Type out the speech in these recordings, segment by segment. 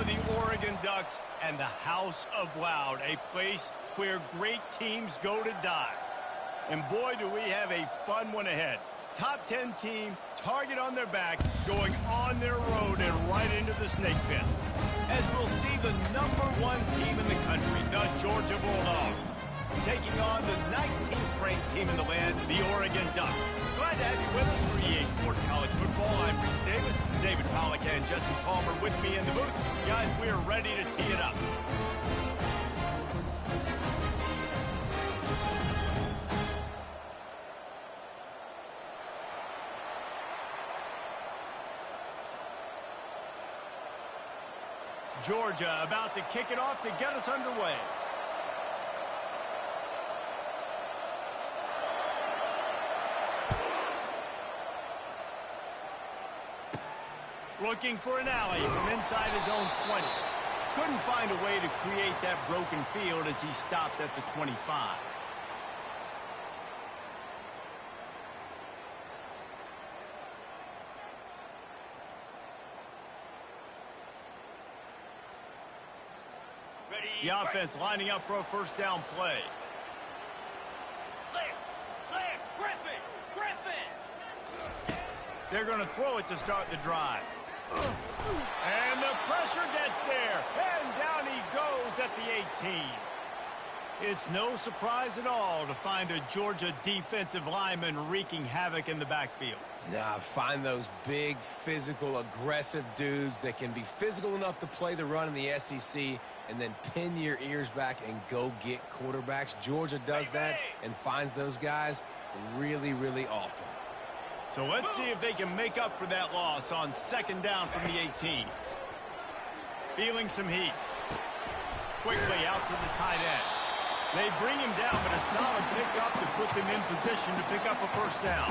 of the Oregon Ducks and the House of Loud, a place where great teams go to die. And boy, do we have a fun one ahead. Top 10 team, target on their back, going on their road and right into the snake pit. As we'll see the #1 team in the country, the Georgia Bulldogs, taking on the 19th ranked team in the land, the Oregon Ducks. Glad to have you with us for EA Sports College Football. I'm Reese Davis, David Pollack and Jesse Palmer with me in the booth. Guys, we are ready to tee it up. Georgia about to kick it off to get us underway. Looking for an alley from inside his own 20. Couldn't find a way to create that broken field as he stopped at the 25. The offense lining up for a first down play. They're going to throw it to start the drive. And the pressure gets there. And down he goes at the 18. It's no surprise at all to find a Georgia defensive lineman wreaking havoc in the backfield. Nah, find those big, physical, aggressive dudes that can be physical enough to play the run in the SEC and then pin your ears back and go get quarterbacks. Georgia does that and finds those guys really, really often. So let's see if they can make up for that loss on second down from the 18. Feeling some heat. Quickly out to the tight end. They bring him down, but a solid pickup to put them in position to pick up a first down.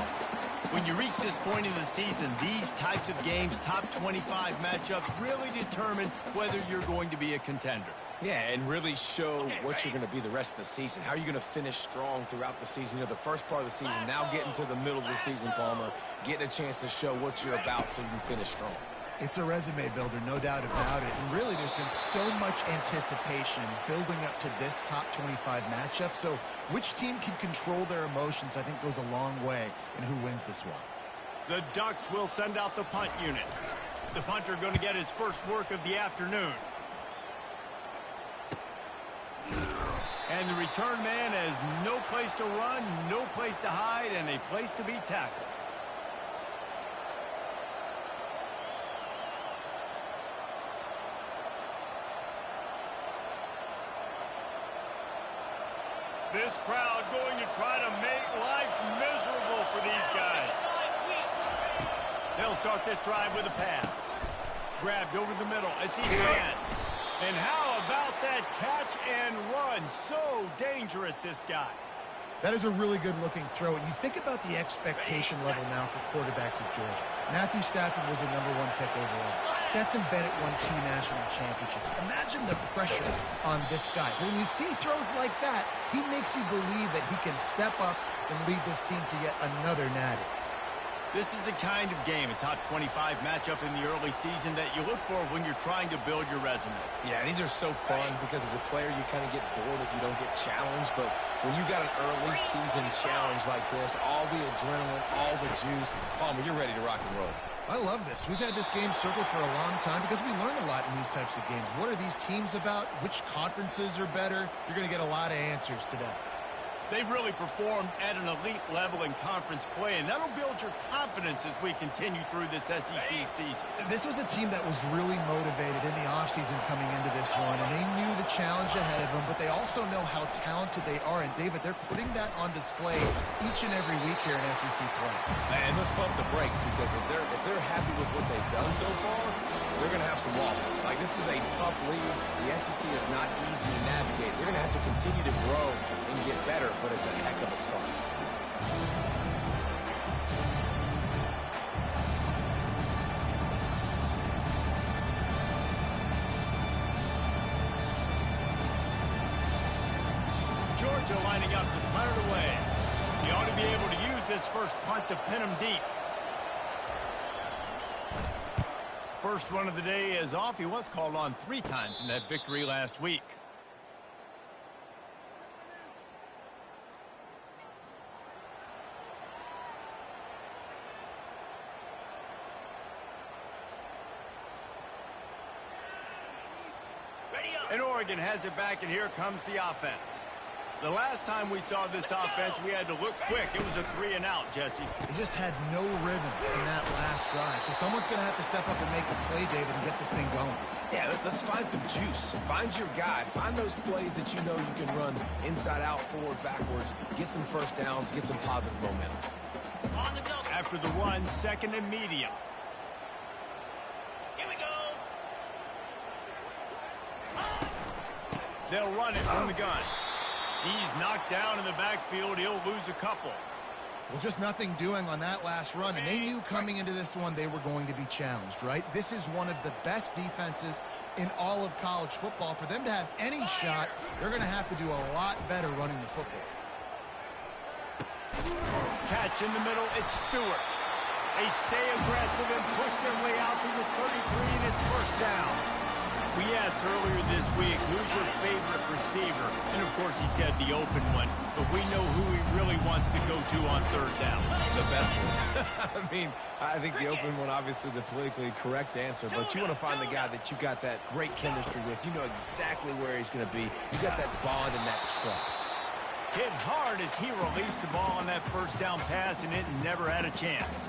When you reach this point in the season, these types of games, top 25 matchups, really determine whether you're going to be a contender. Yeah, and really show what you're going to be the rest of the season. How are you going to finish strong throughout the season? You know, the first part of the season, now getting to the middle of the season, Palmer, getting a chance to show what you're about so you can finish strong. It's a resume builder, no doubt about it. And really, there's been so much anticipation building up to this top 25 matchup. So which team can control their emotions, I think, goes a long way in who wins this one. The Ducks will send out the punt unit. The punter going to get his first work of the afternoon. And the return man has no place to run, no place to hide, and a place to be tackled. This crowd going to try to make life miserable for these guys. They'll start this drive with a pass. Grabbed over the middle. It's Ethan. And how about that catch and run? So dangerous, this guy. That is a really good-looking throw. And you think about the expectation level now for quarterbacks at Georgia. Matthew Stafford was the #1 pick overall. Stetson Bennett won 2 national championships. Imagine the pressure on this guy. When you see throws like that, he makes you believe that he can step up and lead this team to yet another natty. This is the kind of game, a top 25 matchup in the early season that you look for when you're trying to build your resume. Yeah, these are so fun because as a player, you kind of get bored if you don't get challenged. But when you got an early season challenge like this, all the adrenaline, all the juice, Palmer, you're ready to rock and roll. I love this. We've had this game circled for a long time because we learn a lot in these types of games. What are these teams about? Which conferences are better? You're going to get a lot of answers today. They've really performed at an elite level in conference play, and that'll build your confidence as we continue through this SEC season. This was a team that was really motivated in the offseason coming into this one, and they knew the challenge ahead of them, but they also know how talented they are. And, David, they're putting that on display each and every week here in SEC play. And let's pump the brakes because if they're happy with what they've done so far, they're going to have some losses. Like, this is a tough league. The SEC is not easy to navigate. They're going to have to continue to grow and get better, but it's a heck of a start. Georgia lining up to punt it away. He ought to be able to use this first punt to pin him deep. first run of the day is off. He was called on 3 times in that victory last week. And Oregon has it back, and here comes the offense. The last time we saw this offense, we had to look quick. It was a 3-and-out, Jesse. They just had no rhythm in that last drive. So someone's going to have to step up and make a play, David, and get this thing going. Yeah, let's find some juice. Find your guy. Find those plays that you know you can run inside out, forward, backwards. Get some first downs. Get some positive momentum. After the run, second and medium. They'll run it from the gun. He's knocked down in the backfield. He'll lose a couple. Well, just nothing doing on that last run, and they knew coming into this one they were going to be challenged, right? This is one of the best defenses in all of college football. For them to have any shot, they're going to have to do a lot better running the football. Catch in the middle. It's Stewart. They stay aggressive and push their way out to the 33, and it's first down. We asked earlier this week, who's your favorite receiver? And, of course, he said the open one. But we know who he really wants to go to on third down. The best one. I mean, I think the open one, obviously the politically correct answer. But you want to find the guy that you got that great chemistry with. You know exactly where he's going to be. You got that bond and that trust. Hit hard as he released the ball on that first down pass, and it never had a chance.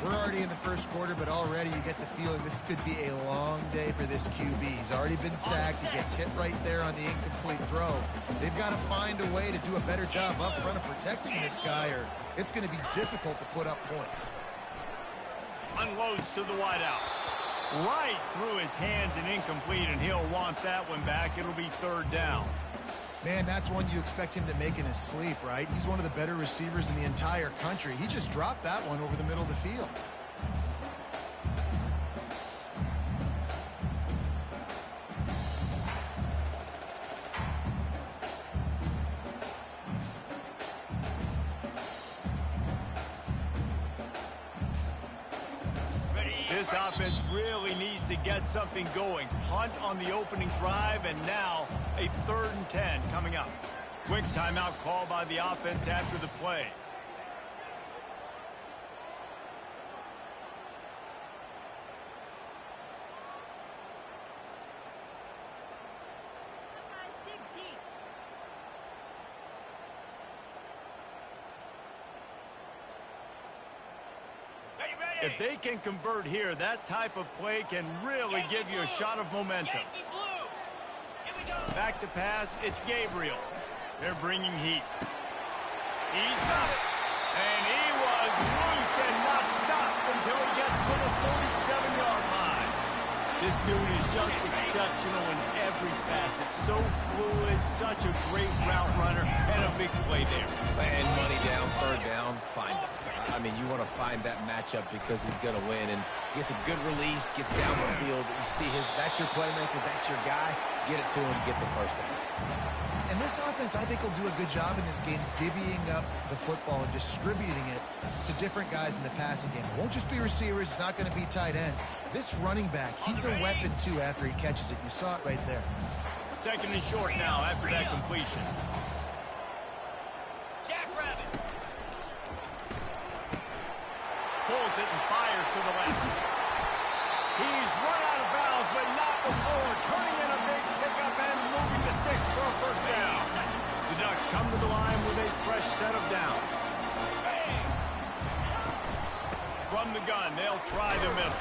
We're already in the first quarter, but already you get the feeling this could be a long day for this QB. He's already been sacked. He gets hit right there on the incomplete throw. They've got to find a way to do a better job up front of protecting this guy, or it's going to be difficult to put up points. Unloads to the wideout. Right through his hands and incomplete, and he'll want that one back. It'll be third down. Man, that's one you expect him to make in his sleep, right? He's one of the better receivers in the entire country. He just dropped that one over the middle of the field. This offense really needs to get something going. Punt on the opening drive, and now a 3rd and 10 coming up. Quick timeout call by the offense after the play. If they can convert here, that type of play can really give you a shot of momentum. Back to pass, it's Gabriel. They're bringing heat. He's got it. And he was loose and not stopped until he gets to the 47-yard line. This dude is just exceptional in every facet. So fluid, such a great route runner, and a big play there. And money down, third down, find him. I mean, you want to find that matchup because he's going to win, and gets a good release, gets down the field. You see that's your playmaker, that's your guy. Get it to him, get the first down. And this offense, I think, will do a good job in this game divvying up the football and distributing it to different guys in the passing game. It won't just be receivers. It's not going to be tight ends. This running back, he's a weapon, too, after he catches it. You saw it right there. Second and short now after that completion. Pulls it and fires to the left. He's run out of bounds, but not before turning in a big pickup and moving the sticks for a first down. The Ducks come to the line with a fresh set of downs. From the gun, they'll try the middle.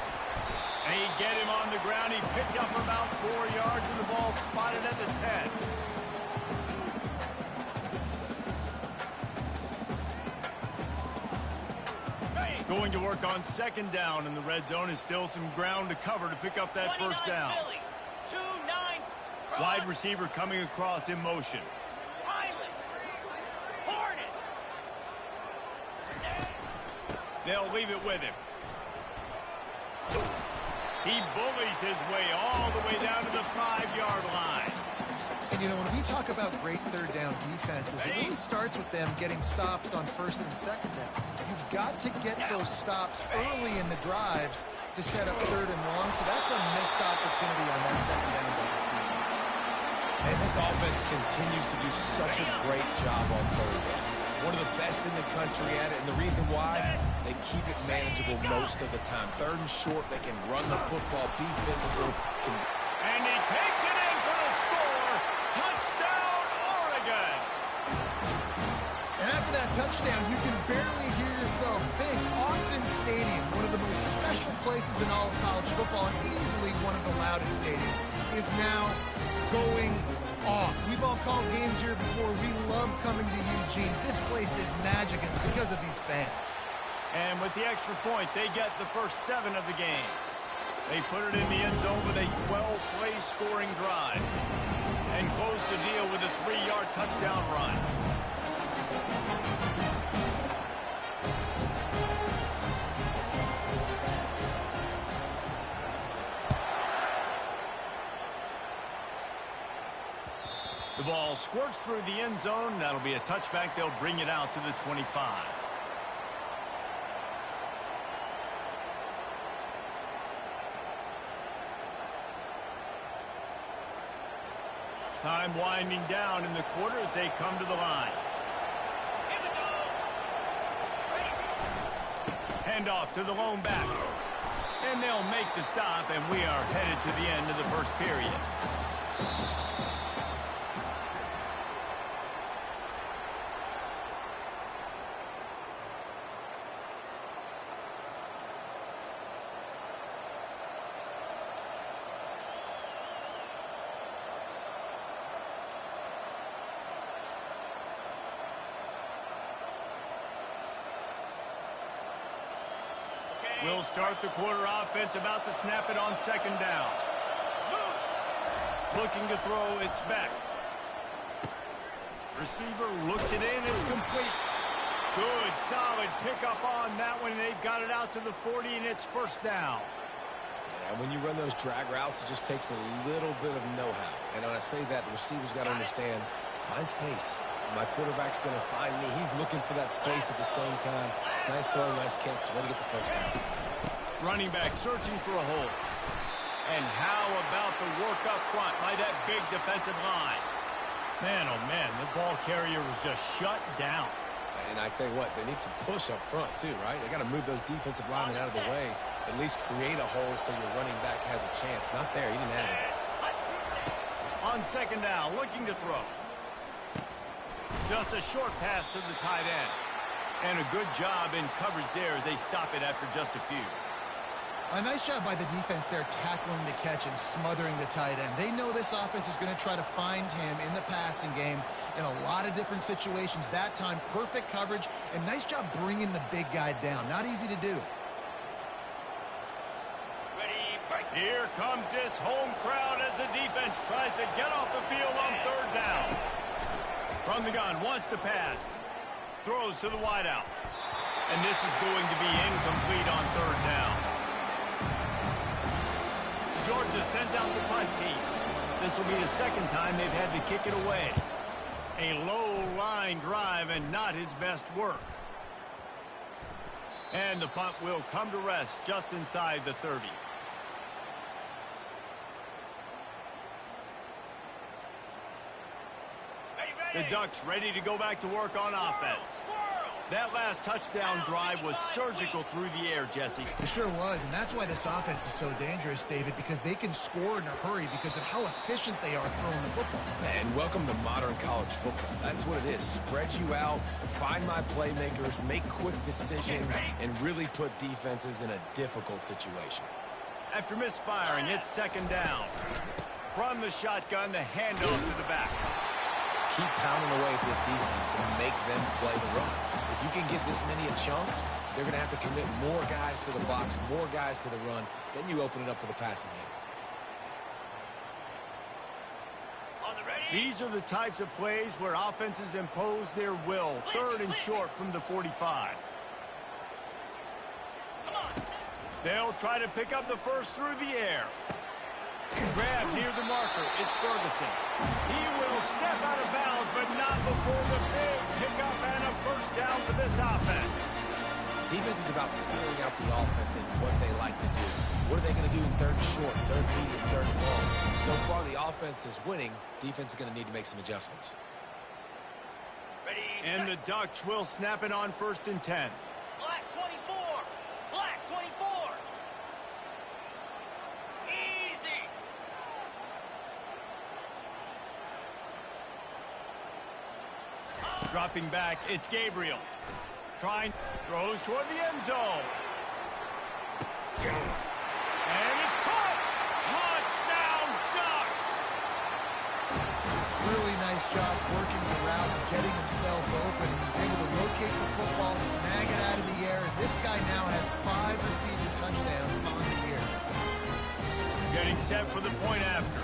And he get him on the ground. He picked up about 4 yards, and the ball spotted at the 10. Going to work on second down, and the red zone is still some ground to cover to pick up that first down. Wide receiver coming across in motion. They'll leave it with him. He bullies his way all the way down to the 5-yard line. And, you know, when we talk about great third down defenses, it really starts with them getting stops on first and second down. You've got to get those stops early in the drives to set up 3rd and long, so that's a missed opportunity on that second down by this defense. And this offense continues to do such a great job on 3rd down. One of the best in the country at it, and the reason why, they keep it manageable most of the time. 3rd and short, they can run the football, be physical. And he takes it in for the score. Touchdown, Oregon! And after that touchdown, you can barely hear yourself think. Autzen Stadium, one of the most special places in all of college football, and easily one of the loudest stadiums, is now going off. We've all called games here before. We love coming to Eugene. This place is magic. It's because of these fans. And with the extra point, they get the first 7 of the game. They put it in the end zone with a 12-play scoring drive and close the deal with a 3-yard touchdown run. The ball squirts through the end zone. That'll be a touchback. They'll bring it out to the 25. Time winding down in the quarter as they come to the line. Handoff to the lone back. And they'll make the stop, and we are headed to the end of the first period. We'll start the quarter offense, about to snap it on 2nd down. Looking to throw, it's back. Receiver looks it in, it's complete. Good, solid pickup on that one. They've got it out to the 40, and it's 1st down. Yeah, when you run those drag routes, it just takes a little bit of know-how. And when I say that, the receiver's got to understand, find space. My quarterback's going to find me. He's looking for that space at the same time. Nice throw, nice catch. Way to get the 1st down. Running back searching for a hole. And how about the work up front by that big defensive line? Man, oh man, the ball carrier was just shut down. And I tell you what, they need some push up front too, right? They got to move those defensive linemen out of the way. At least create a hole so your running back has a chance. Not there, he didn't have it. On 2nd down, looking to throw. Just a short pass to the tight end. And a good job in coverage there as they stop it after just a few. A nice job by the defense there, tackling the catch and smothering the tight end. They know this offense is going to try to find him in the passing game in a lot of different situations. That time, perfect coverage, and nice job bringing the big guy down. Not easy to do. Here comes this home crowd as the defense tries to get off the field on 3rd down. From the gun, wants to pass. Throws to the wideout. And this is going to be incomplete on 3rd down. Georgia sends out the punt team. This will be the 2nd time they've had to kick it away. A low-line drive and not his best work. And the punt will come to rest just inside the 30. The Ducks ready to go back to work on offense. That last touchdown drive was surgical through the air, Jesse. It sure was, and that's why this offense is so dangerous, David, because they can score in a hurry because of how efficient they are throwing the football. And welcome to modern college football. That's what it is. Spread you out, find my playmakers, make quick decisions, and really put defenses in a difficult situation. After misfiring, it's 2nd down. From the shotgun, the handoff to the back. Keep pounding away at this defense and make them play the run. If you can get this many a chunk, they're going to have to commit more guys to the box, more guys to the run. Then you open it up for the passing game. These are the types of plays where offenses impose their will. 3rd and short from the 45. They'll try to pick up the first through the air. Grab near the marker. It's Ferguson. He will step out of bounds, but not before the big pickup and a 1st down for this offense. Defense is about feeling out the offense and what they like to do. What are they going to do in third and short, third and medium, third and long? So far, the offense is winning. Defense is going to need to make some adjustments. And the Ducks will snap it on 1st and 10. Black 24. Black 24. Easy. Dropping back, it's Gabriel. Throws toward the end zone. And it's caught. Touchdown, Ducks. Really nice job working the route and getting himself open. He was able to locate the football, snag it out of the air, and this guy now has 5 receiving touchdowns on the year. Getting set for the point after.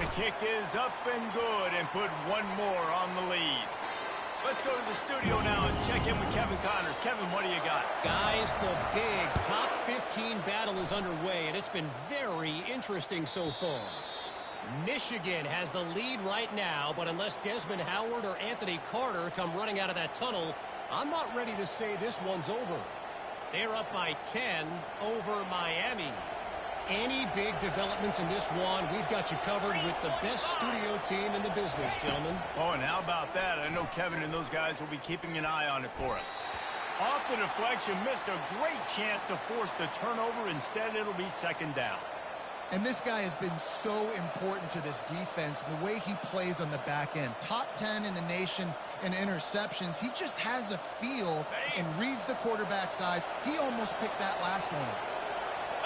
The kick is up and good and put one more on the lead. Let's go to the studio now and check in with Kevin Connors. Kevin, what do you got? Guys, the big top 15 battle is underway, and it's been very interesting so far. Michigan has the lead right now, but unless Desmond Howard or Anthony Carter come running out of that tunnel, I'm not ready to say this one's over. They're up by 10 over Miami. Any big developments in this one, we've got you covered with the best studio team in the business, gentlemen. Oh, and how about that? I know Kevin and those guys will be keeping an eye on it for us. Off the deflection, missed a great chance to force the turnover. Instead, it'll be 2nd down. And this guy has been so important to this defense, the way he plays on the back end. Top 10 in the nation in interceptions. He just has a feel and reads the quarterback's eyes. He almost picked that last one off.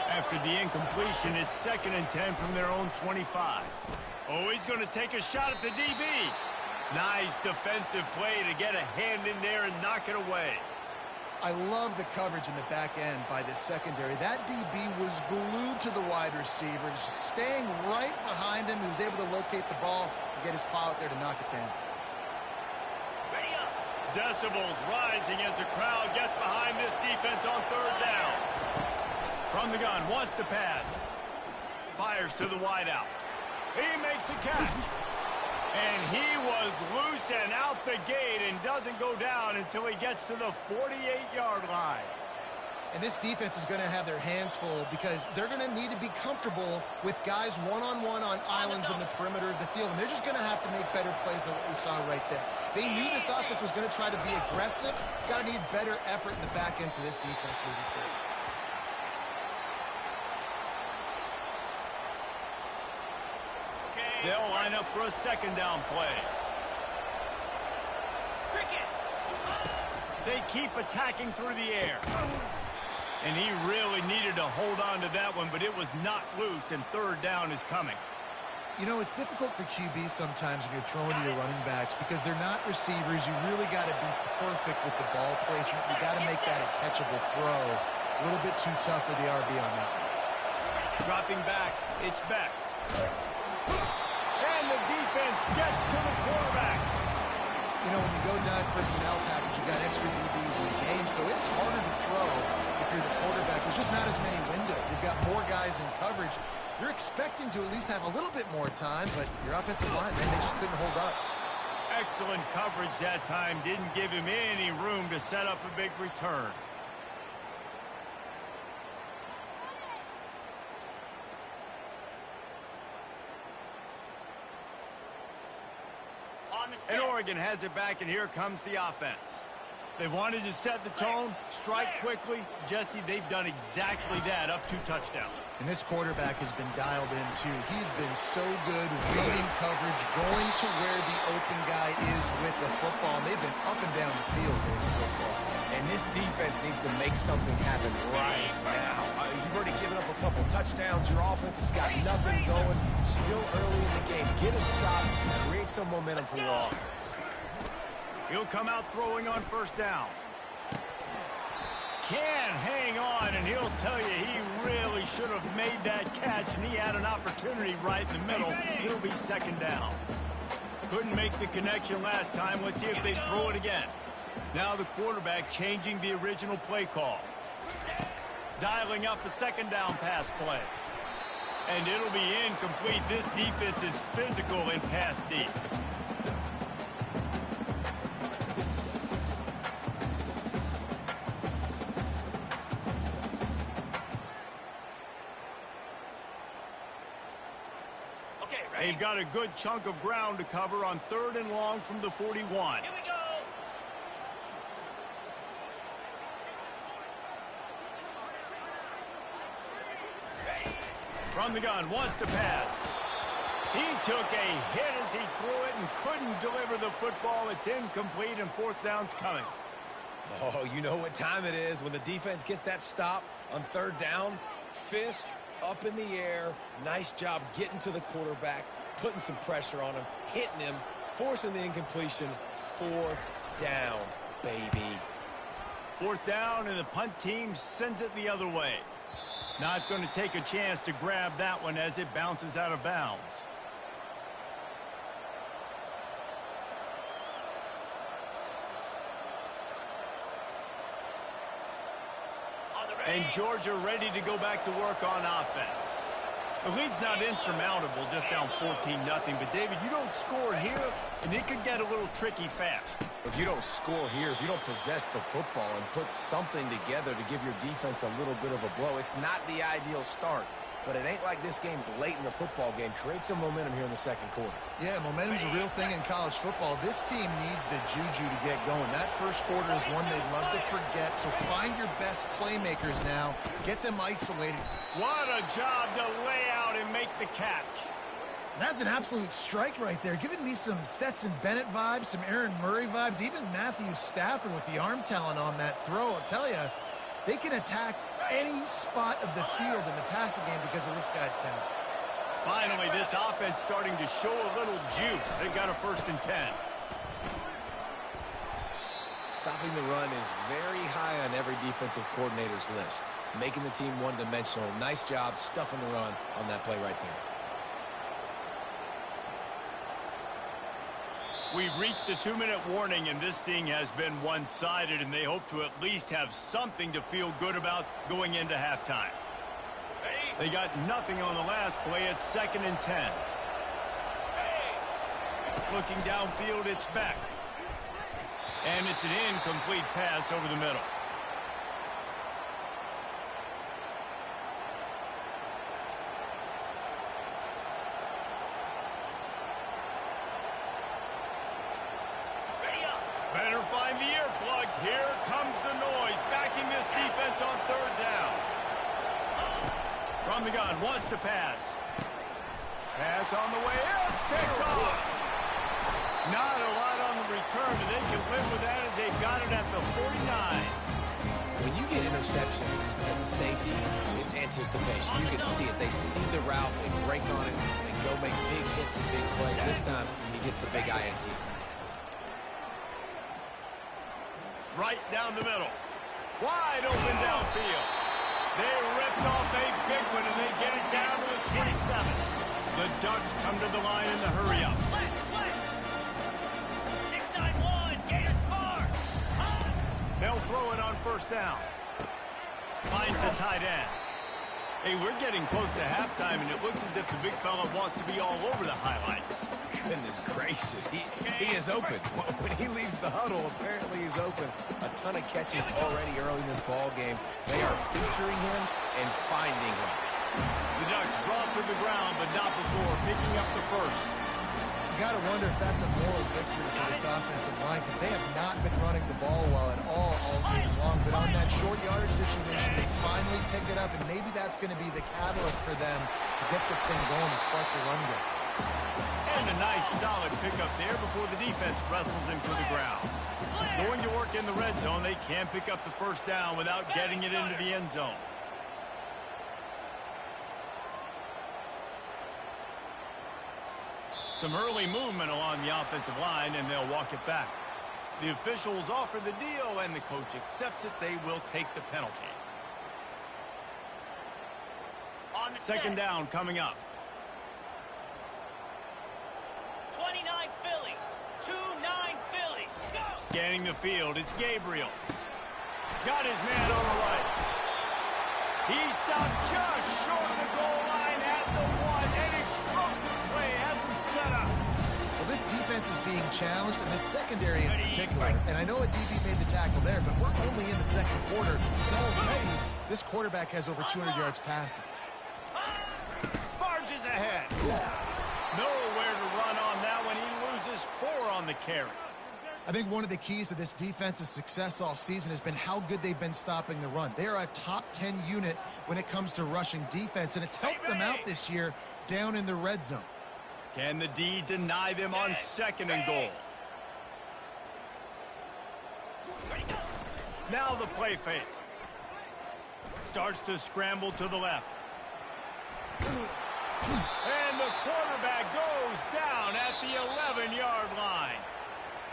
After the incompletion, it's 2nd and 10 from their own 25. Oh, he's going to take a shot at the DB. Nice defensive play to get a hand in there and knock it away. I love the coverage in the back end by this secondary. That DB was glued to the wide receiver, just staying right behind him. He was able to locate the ball and get his paw out there to knock it down. Ready up. Decibels rising as the crowd gets behind this defense on 3rd down. From the gun, wants to pass. Fires to the wideout. He makes a catch. And he was loose and out the gate and doesn't go down until he gets to the 48-yard line. And this defense is going to have their hands full because they're going to need to be comfortable with guys one-on-one on islands in the perimeter of the field. And they're just going to have to make better plays than what we saw right there. They knew this offense was going to try to be aggressive. Got to need better effort in the back end for this defense moving forward. They'll line up for a 2nd down play. Cricket. They keep attacking through the air. And he really needed to hold on to that one, but it was not loose, and 3rd down is coming. You know, it's difficult for QB sometimes when you're throwing to your running backs because they're not receivers. You really got to be perfect with the ball placement. You got to make that a catchable throw. A little bit too tough for the RB on that one. Dropping back, it's Beck. And the defense gets to the quarterback. You know, when you go dime personnel package, you got extra DBs in the game, so it's harder to throw if you're the quarterback. There's just not as many windows. They've got more guys in coverage. You're expecting to at least have a little bit more time, but your offensive line, man, they just couldn't hold up. Excellent coverage that time. Didn't give him any room to set up a big return. And Oregon has it back, and here comes the offense. They wanted to set the tone, strike quickly. Jesse, they've done exactly that, up 2 touchdowns. And this quarterback has been dialed in, too. He's been so good reading coverage, going to where the open guy is with the football. And they've been up and down the field so far. And this defense needs to make something happen right now. You've already given up a couple touchdowns. Your offense has got nothing going. Still early in the game. Get a stop. Create some momentum for your offense. He'll come out throwing on 1st down. Can't hang on, and he'll tell you he really should have made that catch, and he had an opportunity right in the middle. It'll be 2nd down. Couldn't make the connection last time. Let's see if they throw it again. Now the quarterback changing the original play call. Dialing up a 2nd down pass play. And it'll be incomplete. This defense is physical and pass deep. Okay, ready? They've got a good chunk of ground to cover on 3rd and long from the 41. Here we go. From the gun, wants to pass. He took a hit as he threw it and couldn't deliver the football. It's incomplete, and 4th down's coming. Oh, you know what time it is when the defense gets that stop on 3rd down. Fist up in the air. Nice job getting to the quarterback, putting some pressure on him, hitting him, forcing the incompletion. 4th down, baby. 4th down, and the punt team sends it the other way. Not going to take a chance to grab that one as it bounces out of bounds. And Georgia ready to go back to work on offense. The lead's not insurmountable, just down 14-0. But, David, you don't score here, and it could get a little tricky fast. If you don't score here, if you don't possess the football and put something together to give your defense a little bit of a blow, it's not the ideal start. But it ain't like this game's late in the football game. Create some momentum here in the 2nd quarter. Yeah, momentum's a real thing in college football. This team needs the juju to get going. That 1st quarter is one they'd love to forget. So find your best playmakers now. Get them isolated. What a job to lay out and make the catch. That's an absolute strike right there. Giving me some Stetson Bennett vibes, some Aaron Murray vibes, even Matthew Stafford with the arm talent on that throw. I'll tell you, they can attack any spot of the field in the passing game because of this guy's talent. Finally, this offense starting to show a little juice. They've got a 1st and 10. Stopping the run is very high on every defensive coordinator's list. Making the team one-dimensional. Nice job stuffing the run on that play right there. We've reached the 2-minute warning, and this thing has been one-sided, and they hope to at least have something to feel good about going into halftime. They got nothing on the last play. It's 2nd and 10. Looking downfield, it's back. And it's an incomplete pass over the middle. Better find the earplugs. Here comes the noise, backing this defense on 3rd down. From the gun, wants to pass. Pass on the way. It's picked off. Not a lot on the return, but they can live with that as they've got it at the 49. When you get interceptions as a safety, it's anticipation. You can see it. They see the route, they break on it, and go make big hits and big plays. This time, he gets the big INT. Right down the middle. Wide open downfield. They ripped off a big one, and they get it down to the 27. The Ducks come to the line in the hurry-up. 6-9-1, Gators far. They'll throw it on 1st down. Finds the tight end. Hey, we're getting close to halftime, and it looks as if the big fella wants to be all over the highlights. Goodness gracious, he is open. When he leaves the huddle, apparently he's open. A ton of catches already early in this ball game. They are featuring him and finding him. The Ducks brought to the ground, but not before picking up the 1st. You got to wonder if that's a moral victory for this offensive line because they have not been running the ball well at all game long. But on that short yardage situation, they finally pick it up, and maybe that's going to be the catalyst for them to get this thing going and spark the run game. And a nice solid pickup there before the defense wrestles him to the ground. Going to work in the red zone, they can't pick up the 1st down without getting it into the end zone. Some early movement along the offensive line, and they'll walk it back. The officials offer the deal, and the coach accepts it. They will take the penalty. On the 2nd down coming up. 29 Philly. 2-9 Philly. Go! Scanning the field, it's Gabriel. Got his man on the right. He stopped just short of the goal line at the 1. An explosive play has him set up. Well, this defense is being challenged, and this secondary in particular. And I know a DB made the tackle there, but we're only in the 2nd quarter. And already, this quarterback has over 200 yards passing. Barges ahead. Nowhere to run on that one. He loses 4 on the carry. I think one of the keys to this defense's success all season has been how good they've been stopping the run. They are a top 10 unit when it comes to rushing defense, and it's helped them out this year down in the red zone. Can the D deny them on 2nd and goal? Now the play fake. Starts to scramble to the left. And the quarterback goes down at the 11-yard line.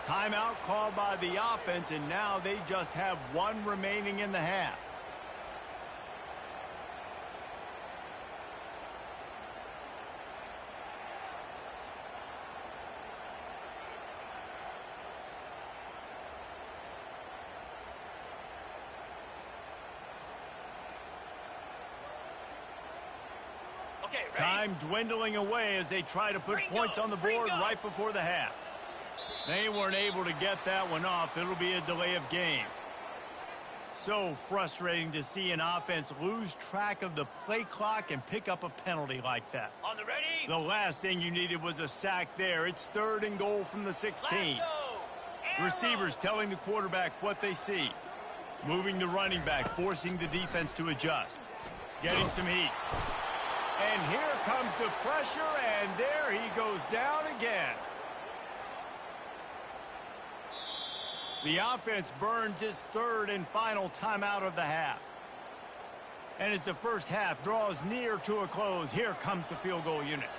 Timeout called by the offense, and now they just have 1 remaining in the half. Okay, ready? Time dwindling away as they try to put points on the board right before the half. They weren't able to get that one off. It'll be a delay of game. So frustrating to see an offense lose track of the play clock and pick up a penalty like that. On the ready? The last thing you needed was a sack there. It's 3rd and goal from the 16. Lasso! Arrow! Receivers telling the quarterback what they see. Moving the running back, forcing the defense to adjust. Getting some heat. And here comes the pressure, and there he goes down again. The offense burns its 3rd and final timeout of the half. And as the first half draws near to a close, here comes the field goal unit.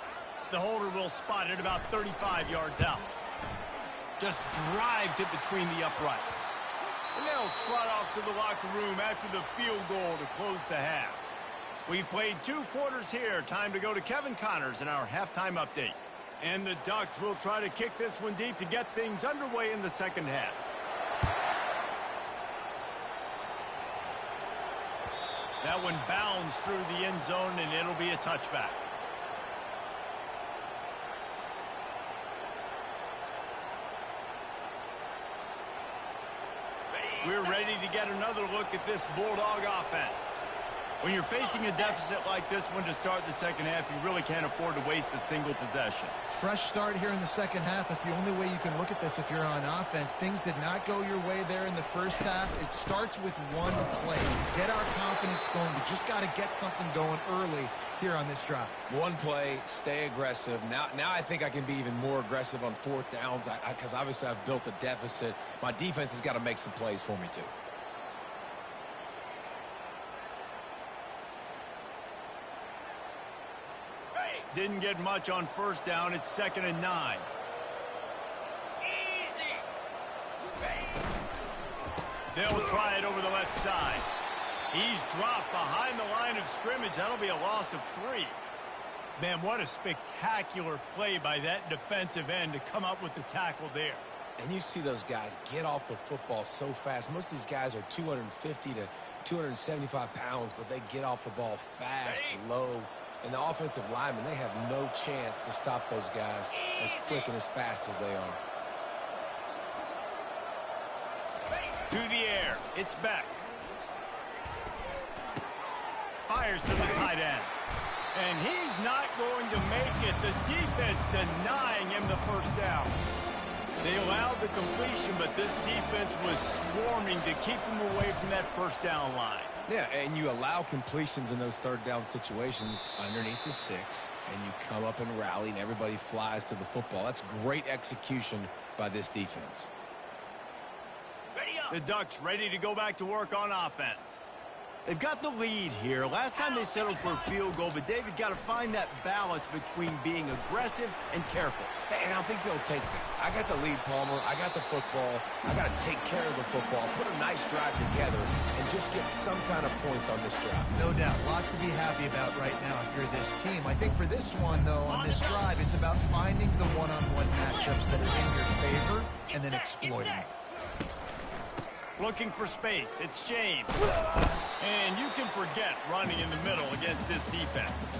The holder will spot it about 35 yards out. Just drives it between the uprights. And they'll trot off to the locker room after the field goal to close the half. We've played 2 quarters here. Time to go to Kevin Connors in our halftime update. And the Ducks will try to kick this one deep to get things underway in the second half. That one bounds through the end zone, and it'll be a touchback. We're ready to get another look at this Bulldog offense. When you're facing a deficit like this one to start the second half, you really can't afford to waste a single possession. Fresh start here in the second half. That's the only way you can look at this if you're on offense. Things did not go your way there in the first half. It starts with one play. Get our confidence going. We just got to get something going early here on this drive. One play, stay aggressive. Now I think I can be even more aggressive on 4th downs because obviously I've built a deficit. My defense has got to make some plays for me too. Didn't get much on 1st down. It's 2nd and 9. Easy! They'll try it over the left side. He's dropped behind the line of scrimmage. That'll be a loss of 3. Man, what a spectacular play by that defensive end to come up with the tackle there. And you see those guys get off the football so fast. Most of these guys are 250 to 275 pounds, but they get off the ball fast, low. And the offensive linemen, they have no chance to stop those guys as quick and as fast as they are. To the air. It's Beck. Fires to the tight end. And he's not going to make it. The defense denying him the 1st down. They allowed the completion, but this defense was swarming to keep them away from that 1st down line. Yeah, and you allow completions in those 3rd down situations underneath the sticks, and you come up and rally, and everybody flies to the football. That's great execution by this defense. Ready up! The Ducks ready to go back to work on offense. They've got the lead here. Last time they settled for a field goal, but David got to find that balance between being aggressive and careful. And I think they'll take that. I got the lead, Palmer. I got the football. I got to take care of the football, put a nice drive together, and just get some kind of points on this drive. No doubt. Lots to be happy about right now if you're this team. I think for this one, though, on this drive, it's about finding the one-on-one matchups that are in your favor and then exploiting them. Looking for space. It's James. And you can forget running in the middle against this defense.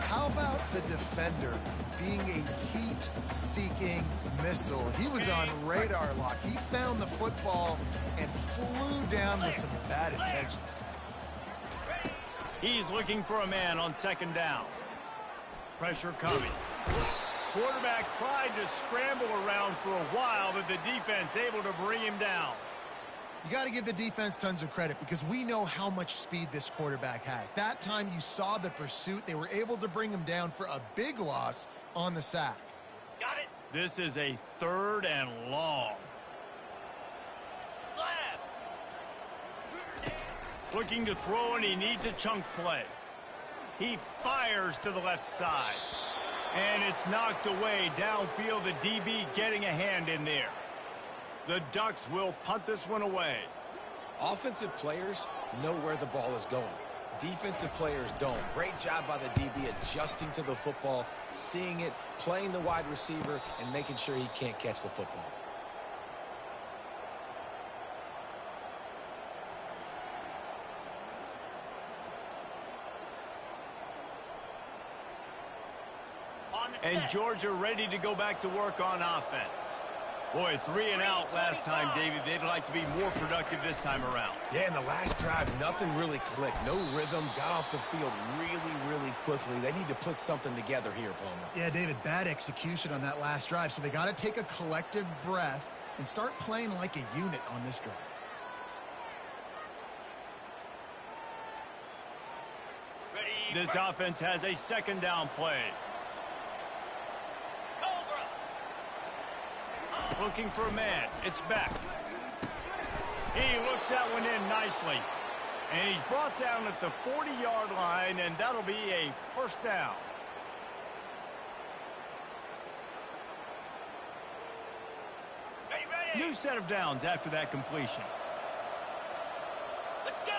How about the defender being a heat-seeking missile? He was on radar lock. He found the football and flew down with some bad intentions. He's looking for a man on 2nd down. pressure coming. Quarterback tried to scramble around for a while, but the defense able to bring him down. You got to give the defense tons of credit because we know how much speed this quarterback has. That time you saw the pursuit. They were able to bring him down for a big loss on the sack. Got it. This is a 3rd and long. Slab. Looking to throw, and he needs a chunk play. He fires to the left side. And it's knocked away downfield. The DB getting a hand in there. The Ducks will punt this one away. Offensive players know where the ball is going. Defensive players don't. Great job by the DB adjusting to the football, seeing it, playing the wide receiver, and making sure he can't catch the football. And Georgia ready to go back to work on offense. Boy, 3 and out last time, David. They'd like to be more productive this time around. Yeah, in the last drive, nothing really clicked. No rhythm, got off the field really quickly. They need to put something together here, Palmer. Yeah, David, bad execution on that last drive, so they got to take a collective breath and start playing like a unit on this drive. This offense has a 2nd down play. Looking for a man. It's back. He looks that one in nicely. And he's brought down at the 40-yard line, and that'll be a 1st down. Ready. New set of downs after that completion. Let's go.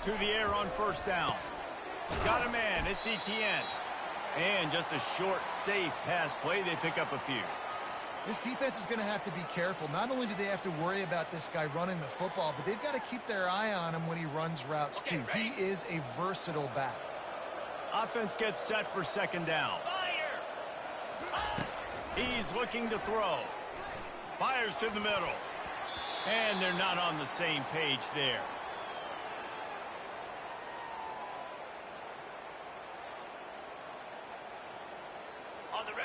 To the air on 1st down. Got a man. It's Etienne. And just a short, safe pass play. They pick up a few. This defense is going to have to be careful. Not only do they have to worry about this guy running the football, but they've got to keep their eye on him when he runs routes, too. He is a versatile back. Offense gets set for 2nd down. He's looking to throw. Fires to the middle. And they're not on the same page there.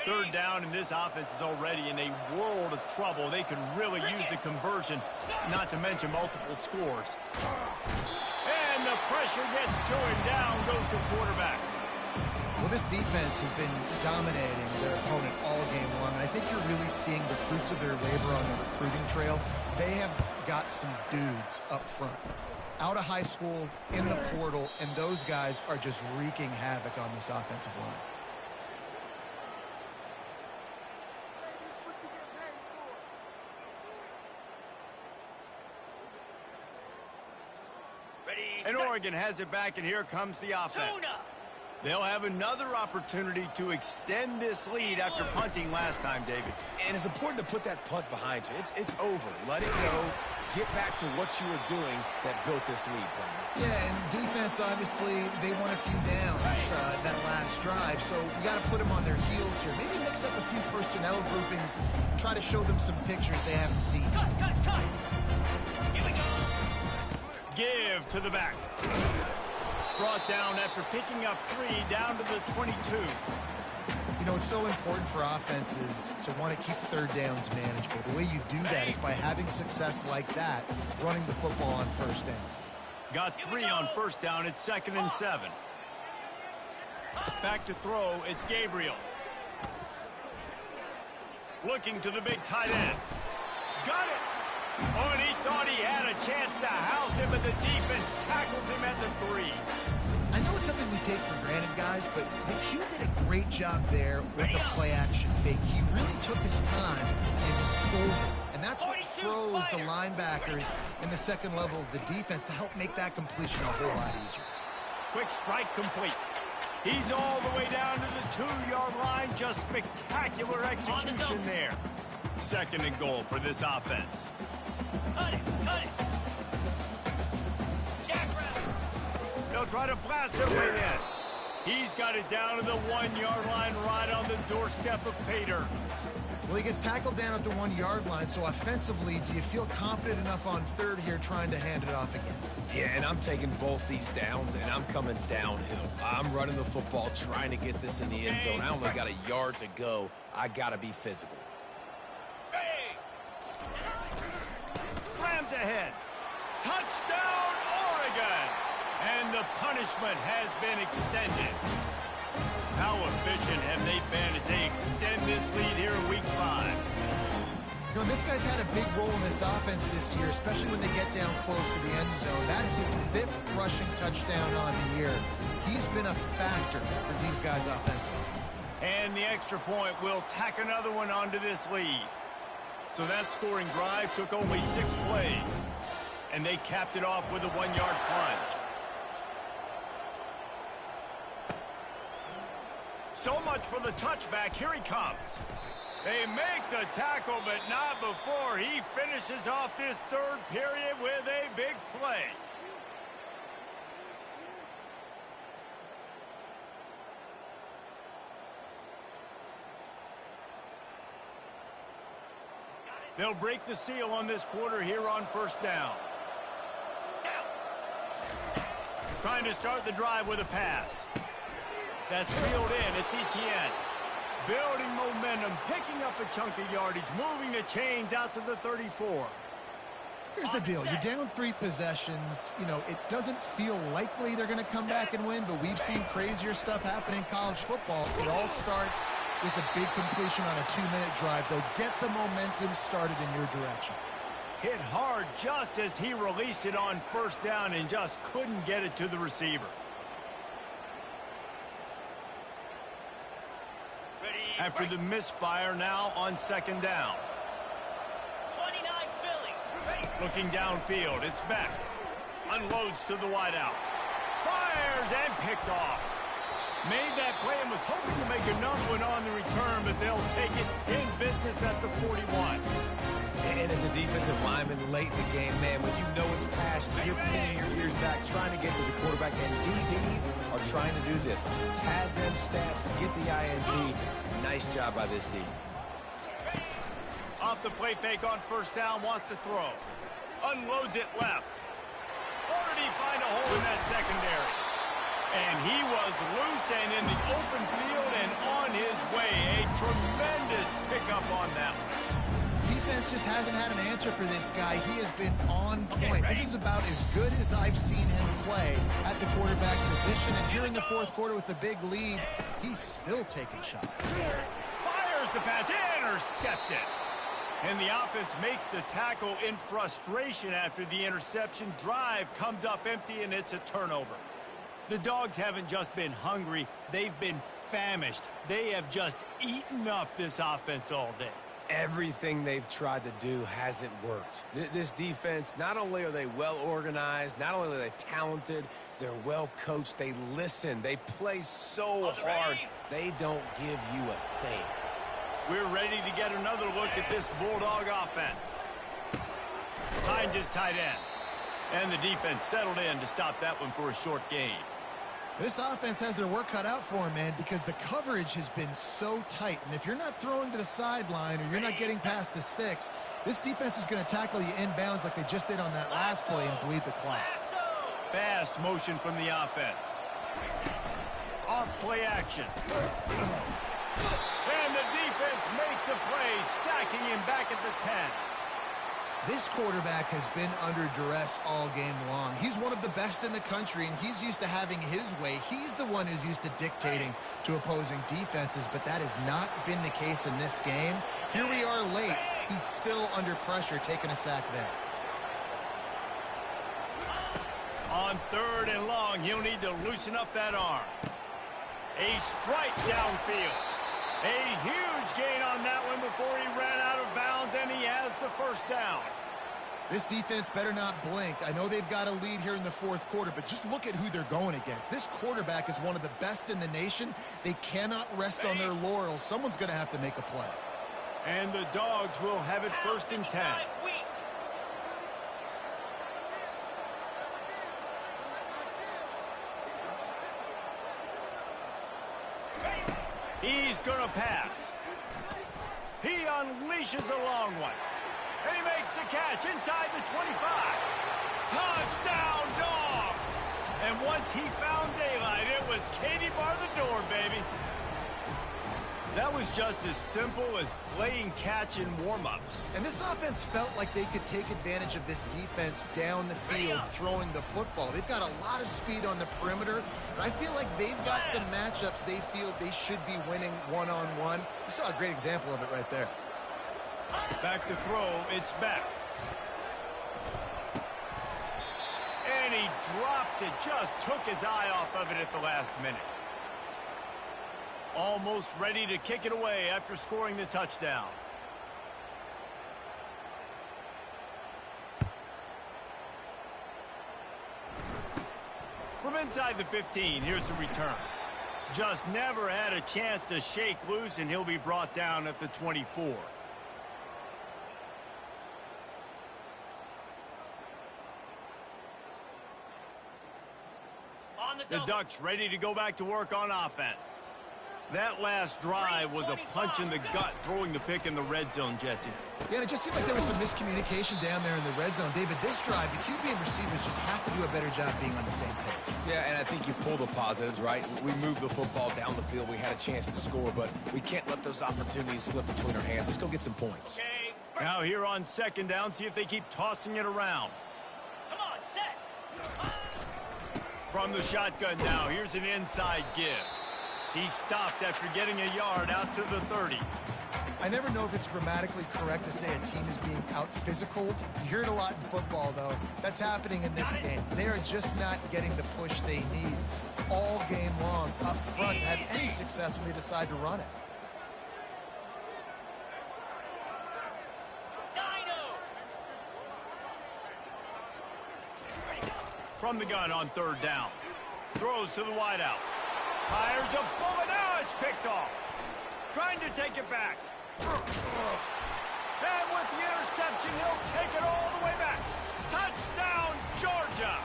Third down, and this offense is already in a world of trouble. They could really use a conversion, not to mention multiple scores. And the pressure gets to him. Down goes the quarterback. Well, this defense has been dominating their opponent all game long, and I think you're really seeing the fruits of their labor on the recruiting trail. They have got some dudes up front, out of high school, in the portal, and those guys are just wreaking havoc on this offensive line. And Oregon has it back, and here comes the offense. They'll have another opportunity to extend this lead after punting last time, David. And it's important to put that punt behind you. It's over. Let it go. Get back to what you were doing that built this lead, Palmer. Yeah, and defense, obviously, they won a few downs that last drive, so we got to put them on their heels here. Maybe mix up a few personnel groupings, try to show them some pictures they haven't seen. Cut. Here we go. Give to the back. Brought down after picking up 3 down to the 22. You know, it's so important for offenses to want to keep third downs manageable. The way you do that is by having success like that, running the football on 1st down. Got 3 on 1st down. It's 2nd and 7. Back to throw. It's Gabriel. Looking to the big tight end. Got it. Oh, and he thought he had a chance to house him, but the defense tackles him at the 3. I know it's something we take for granted, guys, but Q did a great job there with the play-action fake. He really took his time and sold it. And that's what throws the linebackers in the 2nd level of the defense to help make that completion a whole lot easier. Quick strike complete. He's all the way down to the 2-yard line. Just spectacular execution there. 2nd and goal for this offense. Cut it. They'll try to blast their way in. He's got it down to the 1-yard line right on the doorstep of Pater. Well, he gets tackled down at the 1-yard line, so offensively, do you feel confident enough on third here trying to hand it off again? Yeah, and I'm taking both these downs, and I'm coming downhill. I'm running the football, trying to get this in the end zone. I only got a yard to go. I got to be physical. Slams ahead. Touchdown, Oregon! And the punishment has been extended. How efficient have they been as they extend this lead here in Week 5? You know, this guy's had a big role in this offense this year, especially when they get down close to the end zone. That's his 5th rushing touchdown on the year. He's been a factor for these guys offensively. And the extra point will tack another one onto this lead. So that scoring drive took only 6 plays. And they capped it off with a 1-yard plunge. So much for the touchback. Here he comes. They make the tackle, but not before he finishes off this third period with a big play. They'll break the seal on this quarter here on first down. Trying to start the drive with a pass. That's reeled in. It's Etienne. Building momentum, picking up a chunk of yardage, moving the chains out to the 34. Here's the deal. You're down 3 possessions. You know, it doesn't feel likely they're going to come back and win, but we've seen crazier stuff happen in college football. It all starts with a big completion on a 2-minute drive. They'll get the momentum started in your direction. Hit hard just as he released it on first down and just couldn't get it to the receiver. After the misfire, now on second down. 29 Philly. Looking downfield, it's back. Unloads to the wideout. Fires and picked off. Made that play and was hoping to make another one on the return, but they'll take it in business at the 41. And as a defensive lineman late in the game, man, when you know it's past, you're pinning your ears back, trying to get to the quarterback, and DBs are trying to do this. Pad them stats, get the INT. Nice job by this D. Off the play fake on first down, wants to throw. Unloads it left. Or did he find a hole in that secondary? And he was loose and in the open field and on his way. A tremendous pickup on that one. Defense just hasn't had an answer for this guy. He has been on point. This is about as good as I've seen him play at the quarterback position. And here in the fourth quarter with a big lead, he's still taking shots. Fires the pass, intercepted. And the offense makes the tackle in frustration after the interception. Drive comes up empty, and it's a turnover. The Dogs haven't just been hungry, they've been famished. They have just eaten up this offense all day. Everything they've tried to do hasn't worked. This defense, not only are they well organized, not only are they talented, they're well coached. They listen. They play so hard. They don't give you a thing. We're ready to get another look at this Bulldog offense. Behind his tight end. And the defense settled in to stop that one for a short gain. This offense has their work cut out for him, man, because the coverage has been so tight. And if you're not throwing to the sideline or you're not getting past the sticks, this defense is going to tackle you inbounds like they just did on that last play and bleed the clock. Fast motion from the offense. Off play action. And the defense makes a play, sacking him back at the 10. This quarterback has been under duress all game long. He's one of the best in the country, and he's used to having his way. He's the one who's used to dictating to opposing defenses, but that has not been the case in this game. Here we are late. He's still under pressure, taking a sack there. On third and long, he'll need to loosen up that arm. A strike downfield. A huge gain on that one before he ran out of bounds, and he has the first down. This defense better not blink. I know they've got a lead here in the fourth quarter, but just look at who they're going against. This quarterback is one of the best in the nation. They cannot rest on their laurels. Someone's going to have to make a play. And the Dogs will have it first and 10. He's going to pass. He unleashes a long one. And he makes the catch inside the 25. Touchdown, Dogs! And once he found daylight, it was Katie bar the door, baby. That was just as simple as playing catch in warm-ups. And this offense felt like they could take advantage of this defense down the field throwing the football. They've got a lot of speed on the perimeter, and I feel like they've got some matchups they feel they should be winning one-on-one. You saw a great example of it right there. Back to throw, it's back. And he drops it, just took his eye off of it at the last minute. Almost ready to kick it away after scoring the touchdown. From inside the 15, here's the return. Just never had a chance to shake loose, and he'll be brought down at the 24. The Ducks ready to go back to work on offense. That last drive was a punch in the gut, throwing the pick in the red zone, Jesse. Yeah, and it just seemed like there was some miscommunication down there in the red zone. David, this drive, the QB and receivers just have to do a better job being on the same page. Yeah, and I think you pull the positives, right? We moved the football down the field. We had a chance to score, but we can't let those opportunities slip between our hands. Let's go get some points. Okay. Now here on second down, see if they keep tossing it around. Come on, set. From the shotgun now, here's an inside give. He stopped after getting a yard out to the 30. I never know if it's grammatically correct to say a team is being out-physicaled. You hear it a lot in football, though. That's happening in this game. They are just not getting the push they need all game long up front to have any success when they decide to run it. From the gun on third down. Throws to the wideout. Fires a bullet. Now it's picked off. Trying to take it back. And with the interception, he'll take it all the way back. Touchdown, Georgia.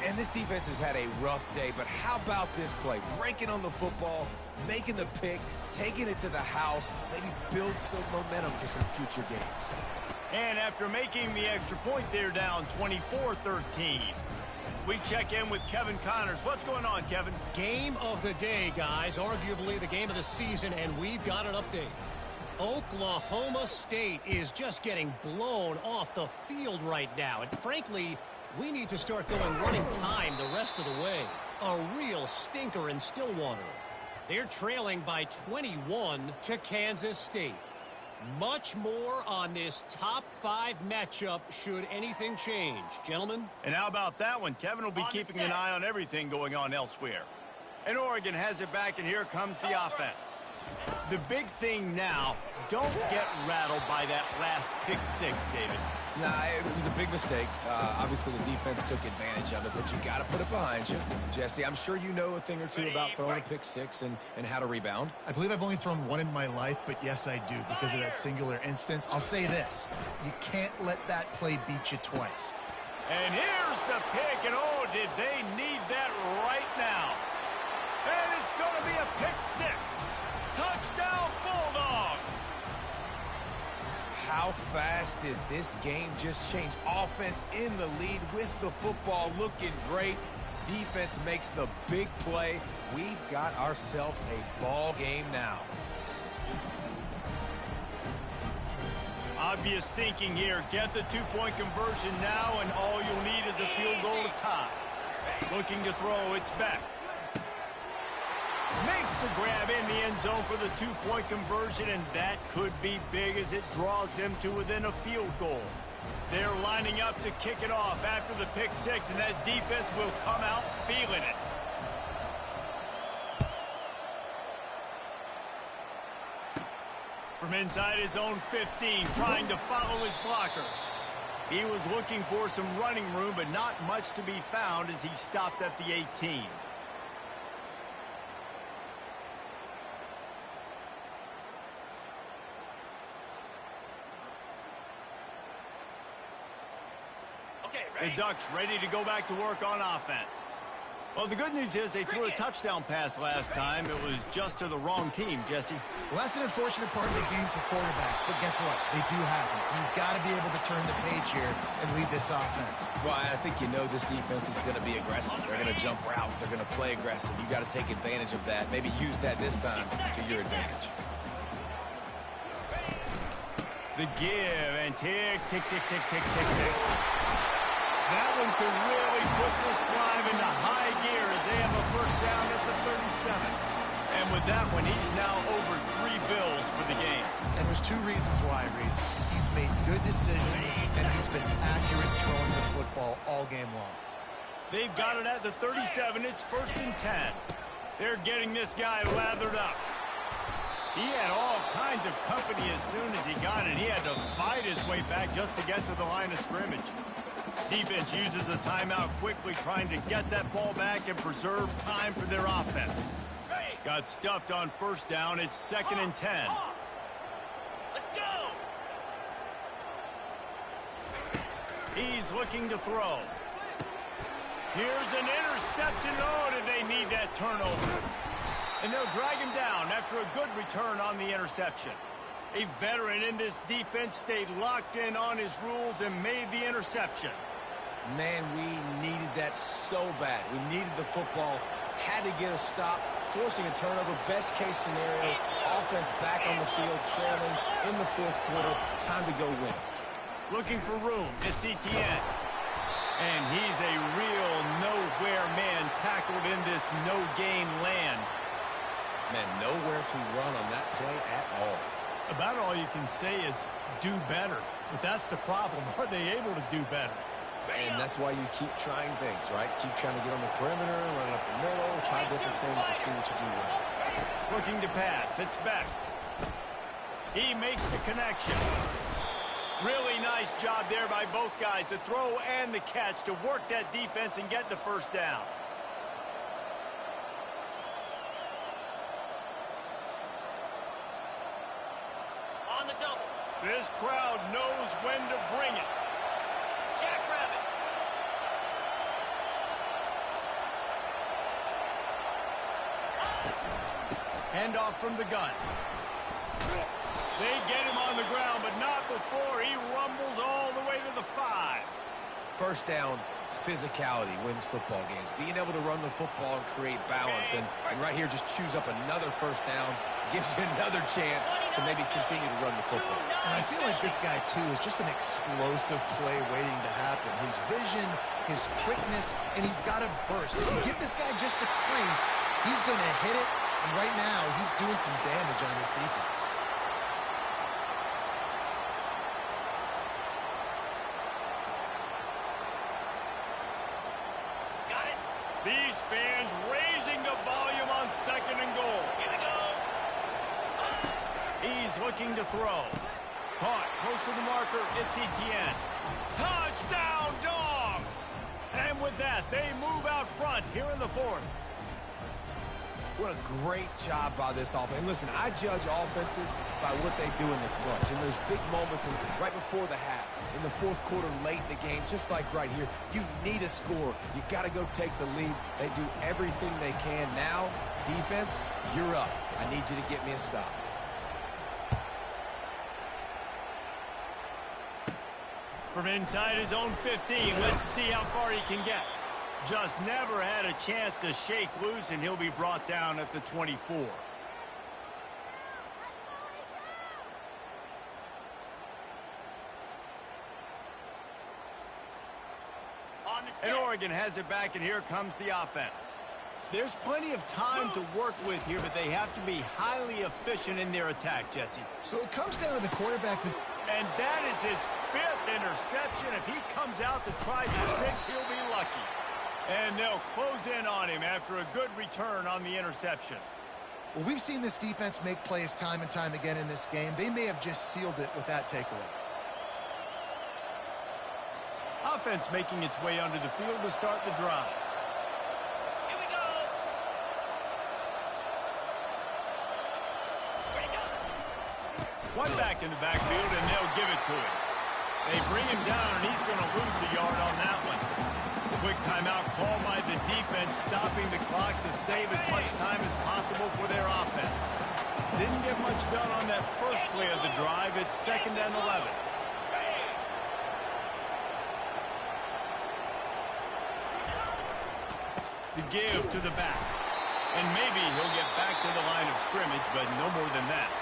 And this defense has had a rough day, but how about this play? Breaking on the football, making the pick, taking it to the house, maybe build some momentum for some future games. And after making the extra point, they're down 24-13. We check in with Kevin Connors. What's going on, Kevin? Game of the day, guys. Arguably the game of the season, and we've got an update. Oklahoma State is just getting blown off the field right now. And frankly, we need to start going running time the rest of the way. A real stinker in Stillwater. They're trailing by 21 to Kansas State. Much more on this top 5 matchup should anything change. Gentlemen? And how about that one? Kevin will be keeping an eye on everything going on elsewhere. And Oregon has it back, and here comes the offense. The big thing now, don't get rattled by that last pick six, David. Nah, it was a big mistake. Obviously, the defense took advantage of it, but you got to put it behind you. Jesse, I'm sure you know a thing or two about throwing a pick six and how to rebound. I believe I've only thrown one in my life, but yes, I do because of that singular instance. I'll say this. You can't let that play beat you twice. And here's the pick, and oh, did they need that right now. And it's going to be a pick six. Touchdown, Bulldogs. How fast did this game just change? Offense in the lead with the football looking great. Defense makes the big play. We've got ourselves a ball game now. Obvious thinking here. Get the two-point conversion now, and all you'll need is a field goal to tie. Looking to throw, it's back. Makes the grab in the end zone for the two-point conversion, and that could be big as it draws them to within a field goal. They're lining up to kick it off after the pick six, and that defense will come out feeling it. From inside his own 15, trying to follow his blockers. He was looking for some running room, but not much to be found as he stopped at the 18. The Ducks ready to go back to work on offense. Well, the good news is they threw a touchdown pass last time. It was just to the wrong team, Jesse. Well, that's an unfortunate part of the game for quarterbacks, but guess what? They do happen, so you've got to be able to turn the page here and lead this offense. Well, I think you know this defense is going to be aggressive. They're going to jump routes. They're going to play aggressive. You've got to take advantage of that. Maybe use that this time to your advantage. The give and tick, tick, tick, tick, tick, tick, tick. That one could really put this drive into high gear as they have a first down at the 37. And with that one, he's now over 3 bills for the game. And there's 2 reasons why, Reese. He's made good decisions, and he's been accurate throwing the football all game long. They've got it at the 37. It's 1st and 10. They're getting this guy lathered up. He had all kinds of company as soon as he got it. He had to fight his way back just to get to the line of scrimmage. Defense uses a timeout quickly, trying to get that ball back and preserve time for their offense. Got stuffed on 1st down. It's 2nd and 10. Let's go. He's looking to throw. Here's an interception. Oh, did they need that turnover? And they'll drag him down after a good return on the interception. A veteran in this defense stayed locked in on his rules and made the interception. Man, we needed that so bad. We needed the football, had to get a stop, forcing a turnover. Best case scenario, offense back on the field, trailing in the 4th quarter. Time to go win. Looking for room. It's Etienne. And he's a real nowhere man tackled in this no-gain land. Man, nowhere to run on that play at all. About all you can say is do better. But that's the problem. Are they able to do better? And that's why you keep trying things, right? Keep trying to get on the perimeter, run up the middle, try different things to see what you do well. Looking to pass. It's Beck. He makes the connection. Really nice job there by both guys, the throw and the catch, to work that defense and get the 1st down. On the double. This crowd knows when to bring it. Jackrabbit. Handoff from the gun. They get him on the ground, but not before he rumbles all the way to the 5. 1st down, physicality wins football games. Being able to run the football and create balance. And right here, just choose up another 1st down. Gives you another chance to maybe continue to run the football. And I feel like this guy, too, is just an explosive play waiting to happen. His vision, his quickness, and he's got a burst. If you give this guy just a crease, he's going to hit it. And right now, he's doing some damage on this defense. Got it. These fans raising the volume on 2nd and goal. Here we go. He's looking to throw. Caught close to the marker. It's Etienne. Touchdown, Dogs! And with that, they move out front here in the 4th. What a great job by this offense. And listen, I judge offenses by what they do in the clutch. In those big moments right before the half, in the 4th quarter, late in the game, just like right here, you need a score. You got to go take the lead. They do everything they can. Now, defense, you're up. I need you to get me a stop. From inside his own 15, let's see how far he can get. Just never had a chance to shake loose, and he'll be brought down at the 24. And Oregon has it back, and here comes the offense. There's plenty of time to work with here, but they have to be highly efficient in their attack, Jesse. So it comes down to the quarterback. And that is his 5th interception. If he comes out to try for 6, he'll be lucky. And they'll close in on him after a good return on the interception. Well, we've seen this defense make plays time and time again in this game. They may have just sealed it with that takeaway. Offense making its way onto the field to start the drive. Here we go. Ready to go. One back in the backfield, and they'll give it to him. They bring him down, and he's going to lose a yard on that one. quick timeout called by the defense, stopping the clock to save as much time as possible for their offense. Didn't get much done on that first play of the drive. It's 2nd and 11. The give to the back. And maybe he'll get back to the line of scrimmage, but no more than that.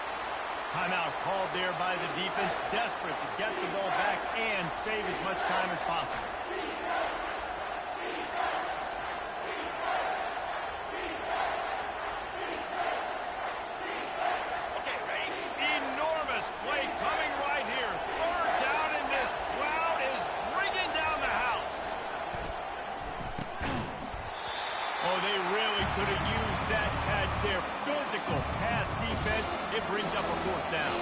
Timeout called there by the defense, desperate to get the ball back and save as much time as possible. Okay, ready? Enormous play coming right here. 3rd down, and this crowd is bringing down the house. Oh, they really could have used that catch there. Physical pass defense. It brings up a 4th down.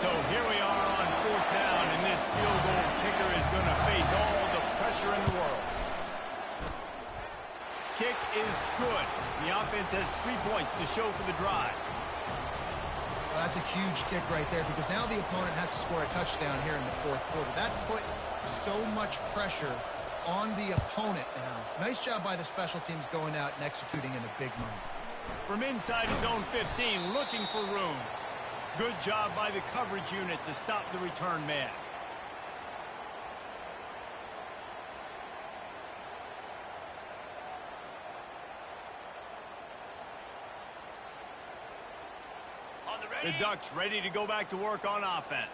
So here we are on 4th down, and this field goal kicker is going to face all the pressure in the world. Kick is good. The offense has 3 points to show for the drive. Well, that's a huge kick right there because now the opponent has to score a touchdown here in the 4th quarter. That put so much pressure on the opponent now. Nice job by the special teams going out and executing in a big moment. From inside his own 15, looking for room. Good job by the coverage unit to stop the return man. The Ducks ready to go back to work on offense.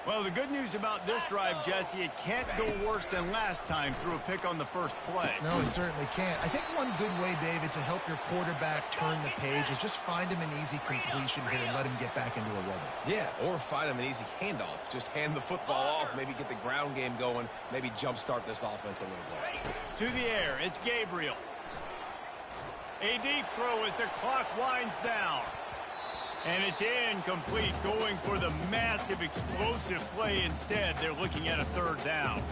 Well, the good news about this drive, Jesse, it can't go worse than last time through a pick on the first play. No, it certainly can't. I think one good way, David, to help your quarterback turn the page is just find him an easy completion here and let him get back into a rhythm. Yeah, or find him an easy handoff. Just hand the football off, maybe get the ground game going, maybe jumpstart this offense a little bit. To the air, it's Gabriel. A deep throw as the clock winds down. And it's incomplete, going for the massive explosive play instead. They're looking at a 3rd down.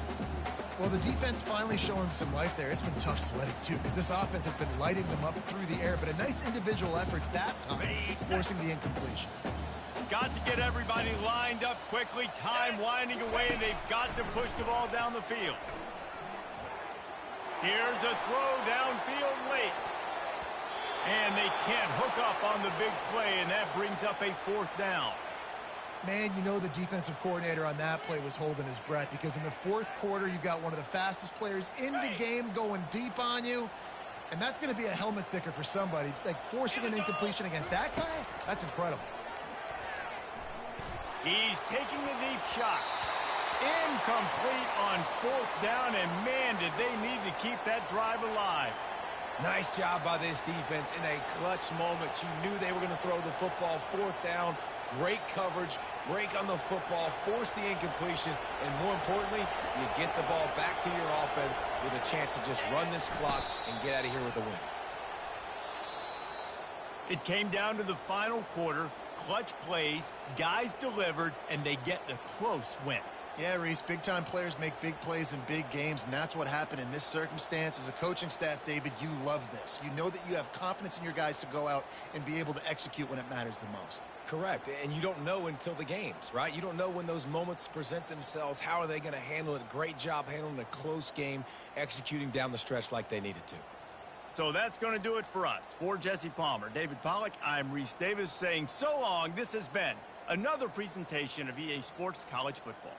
Well, the defense finally showing some life there. It's been tough sledding, too, because this offense has been lighting them up through the air, but a nice individual effort that time, forcing the incompletion. Got to get everybody lined up quickly. Time winding away, and they've got to push the ball down the field. Here's a throw downfield late. And they can't hook up on the big play, and that brings up a 4th down. Man, you know the defensive coordinator on that play was holding his breath because in the 4th quarter, you got one of the fastest players in the game going deep on you, and that's going to be a helmet sticker for somebody. Like, forcing an incompletion against that guy, that's incredible. He's taking the deep shot. Incomplete on 4th down, and man, did they need to keep that drive alive. Nice job by this defense in a clutch moment. You knew they were going to throw the football. 4th down, great coverage, break on the football, force the incompletion, and more importantly, you get the ball back to your offense with a chance to just run this clock and get out of here with a win. It came down to the final quarter, clutch plays, guys delivered, and they get the close win. Yeah, Reese, big-time players make big plays in big games, and that's what happened in this circumstance. As a coaching staff, David, you love this. You know that you have confidence in your guys to go out and be able to execute when it matters the most. Correct, and you don't know until the games, right? You don't know when those moments present themselves. How are they going to handle it? Great job handling a close game, executing down the stretch like they needed to. So that's going to do it for us. For Jesse Palmer, David Pollack, I'm Reese Davis saying so long. This has been another presentation of EA Sports College Football.